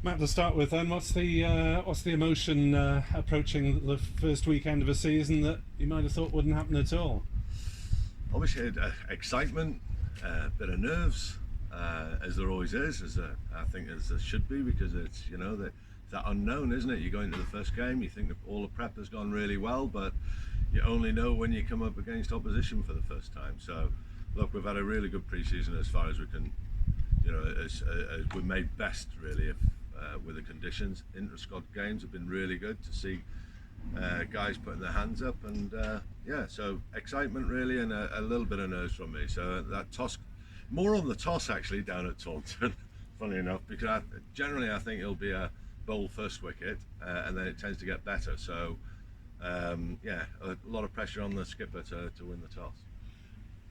Matt, to start with, then, what's the emotion approaching the first weekend of a season that you might have thought wouldn't happen at all? Obviously, excitement, a bit of nerves, as there always is, I think as there should be, because it's that unknown, isn't it? You go into the first game, you think that all the prep has gone really well, but you only know when you come up against opposition for the first time. So, look, we've had a really good pre-season as far as we can, as we've made best really with the conditions. Inter-squad games have been really good to see guys putting their hands up, and so excitement really, and a little bit of nerves from me. So that toss, more on the toss actually down at Taunton, funny enough, because generally I think it'll be a bowl first wicket, and then it tends to get better. So a lot of pressure on the skipper to win the toss.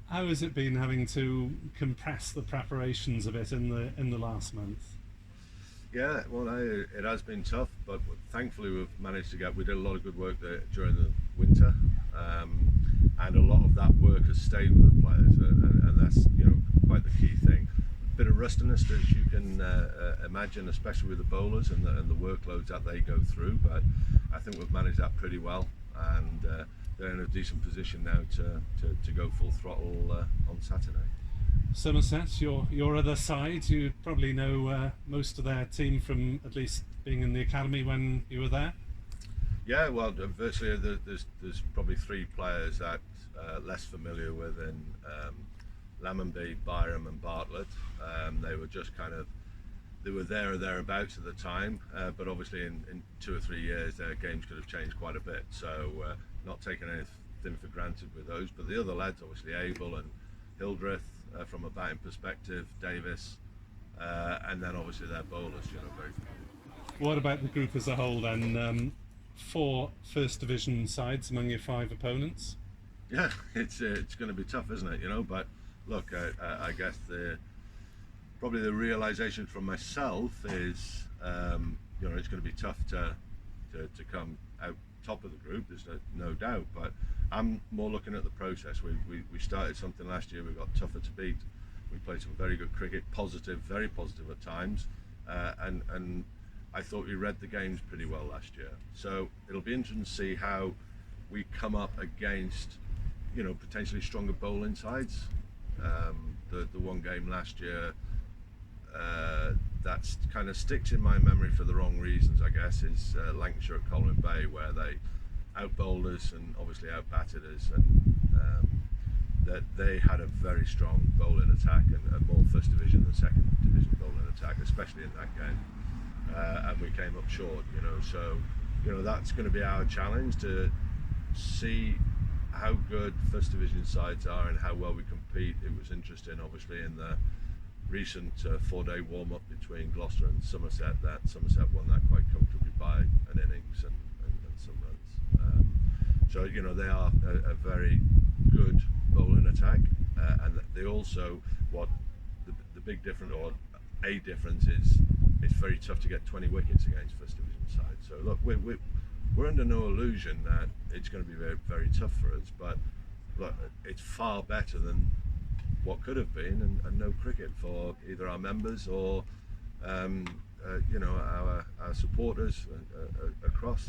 How has it been having to compress the preparations a bit in the last month? Yeah, well, it has been tough, but thankfully we've managed to we did a lot of good work there during the winter, and a lot of that work has stayed with the players, and that's quite the key thing. A bit of rustiness, as you can imagine, especially with the bowlers and the workloads that they go through, but I think we've managed that pretty well, and they're in a decent position now to go full throttle on Saturday. Summerset, your other side, you probably know most of their team from at least being in the academy when you were there. Yeah, well, virtually there's probably three players that less familiar with in Lammonby, Byram and Bartlett. They were just they were there or thereabouts at the time, but obviously in 2 or 3 years their games could have changed quite a bit, so not taking anything for granted with those. But the other lads, obviously Abel and Hildreth, from a batting perspective, Davis, and then obviously their bowlers, very familiar. What about the group as a whole then? 4 first division sides among your 5 opponents. Yeah, it's going to be tough, isn't it? But look, I guess probably the realization from myself is it's going to be tough to come out top of the group. There's no doubt, but I'm more looking at the process. We started something last year. We got tougher to beat. We played some very good cricket, very positive at times, and I thought we read the games pretty well last year. So it'll be interesting to see how we come up against potentially stronger bowling sides. The one game last year that kind of sticks in my memory for the wrong reasons, I guess, is Lancashire at Colwyn Bay, where they out-bowled us and obviously out-batted us, and that they had a very strong bowling attack, and more first division than second division bowling attack, especially in that game, and we came up short. So that's going to be our challenge, to see how good first division sides are and how well we compete. It was interesting, obviously, in the recent 4-day warm-up between Gloucester and Summerset, that Summerset won that quite comfortably by an innings and some runs. So they are a very good bowling attack, and they also, the big difference, or a difference, is it's very tough to get 20 wickets against first division sides. So look, we're under no illusion that it's going to be very, very tough for us, but look, it's far better than what could have been, and no cricket for either our members or our supporters across.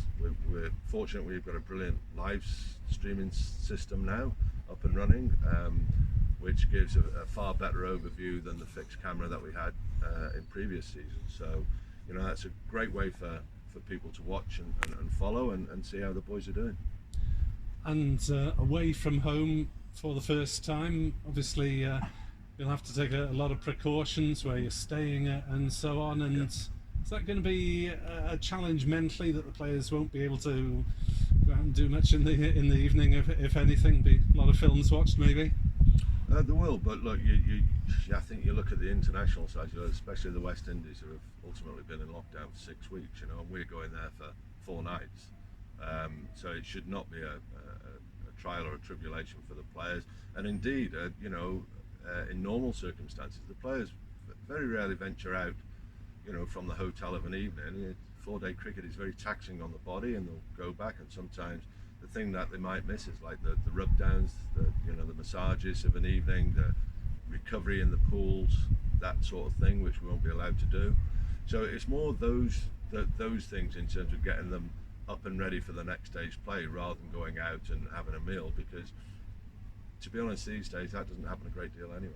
We're fortunate we've got a brilliant live streaming system now up and running, which gives a far better overview than the fixed camera that we had in previous seasons. So that's a great way for people to watch and follow and see how the boys are doing. And away from home for the first time, obviously you'll have to take a lot of precautions where you're staying and so on, and is that going to be a challenge mentally, that the players won't be able to go out and do much in the evening, if anything? Be a lot of films watched maybe? There will, but look, I think you look at the international side, especially the West Indies, who have ultimately been in lockdown for 6 weeks, and we're going there for 4 nights, so it should not be a trial or a tribulation for the players. And indeed, in normal circumstances, the players very rarely venture out, from the hotel of an evening. 4-day cricket is very taxing on the body, and they'll go back, and sometimes the thing that they might miss is like the rub downs, the massages of an evening, the recovery in the pools, that sort of thing, which we won't be allowed to do. So it's more those things in terms of getting them up and ready for the next day's play, rather than going out and having a meal, because to be honest, these days that doesn't happen a great deal anyway.